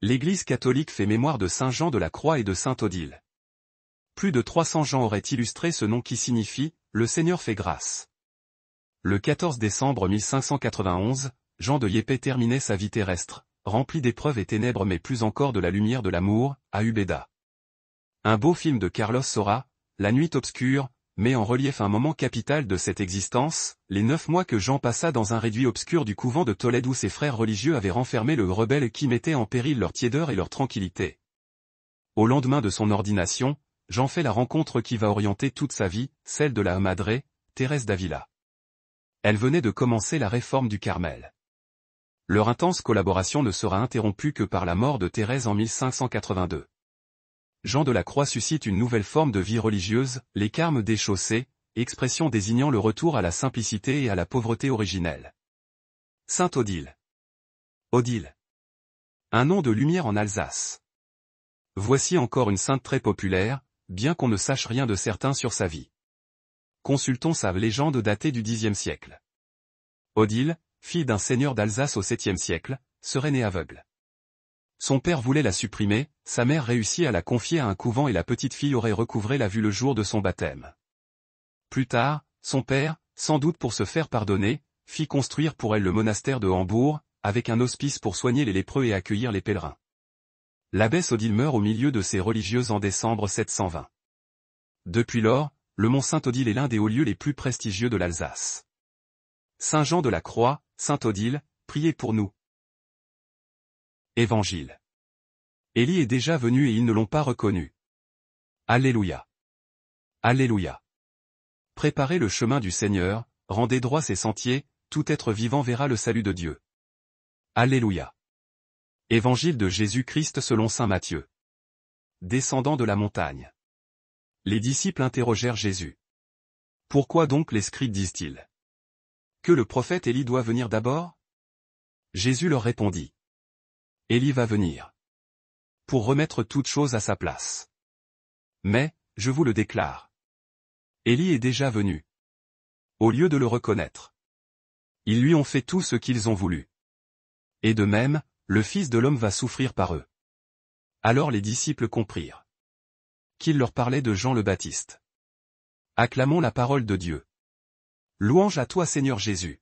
L'Église catholique fait mémoire de saint Jean de la Croix et de sainte Odile. Plus de 300 gens auraient illustré ce nom qui signifie « Le Seigneur fait grâce ». Le 14 décembre 1591, Jean de Yépet terminait sa vie terrestre, remplie d'épreuves et ténèbres mais plus encore de la lumière de l'amour, à Ubeda. Un beau film de Carlos Saura, La Nuit obscure, met en relief un moment capital de cette existence, les 9 mois que Jean passa dans un réduit obscur du couvent de Tolède où ses frères religieux avaient renfermé le rebelle qui mettait en péril leur tiédeur et leur tranquillité. Au lendemain de son ordination, Jean fait la rencontre qui va orienter toute sa vie, celle de la Madre, Thérèse d'Avila. Elle venait de commencer la réforme du Carmel. Leur intense collaboration ne sera interrompue que par la mort de Thérèse en 1582. Jean de la Croix suscite une nouvelle forme de vie religieuse, les carmes déchaussés, expression désignant le retour à la simplicité et à la pauvreté originelle. Sainte Odile. Odile. Un nom de lumière en Alsace. Voici encore une sainte très populaire, bien qu'on ne sache rien de certain sur sa vie. Consultons sa légende datée du Xe siècle. Odile, fille d'un seigneur d'Alsace au 7e siècle, serait née aveugle. Son père voulait la supprimer, sa mère réussit à la confier à un couvent et la petite fille aurait recouvré la vue le jour de son baptême. Plus tard, son père, sans doute pour se faire pardonner, fit construire pour elle le monastère de Hambourg, avec un hospice pour soigner les lépreux et accueillir les pèlerins. L'abbesse Odile meurt au milieu de ses religieuses en décembre 720. Depuis lors, le mont Sainte-Odile est l'un des hauts lieux les plus prestigieux de l'Alsace. Saint Jean de la Croix, Sainte Odile, priez pour nous. Évangile. Élie est déjà venu et ils ne l'ont pas reconnu. Alléluia. Alléluia. Préparez le chemin du Seigneur, rendez droits ses sentiers, tout être vivant verra le salut de Dieu. Alléluia. Évangile de Jésus-Christ selon saint Matthieu. Descendant de la montagne. Les disciples interrogèrent Jésus. Pourquoi donc les scribes disent-ils que le prophète Élie doit venir d'abord? Jésus leur répondit. Élie va venir pour remettre toute chose à sa place. Mais, je vous le déclare, Élie est déjà venu. Au lieu de le reconnaître, ils lui ont fait tout ce qu'ils ont voulu. Et de même, le Fils de l'homme va souffrir par eux. Alors les disciples comprirent qu'il leur parlait de Jean le Baptiste. Acclamons la parole de Dieu. Louange à toi Seigneur Jésus.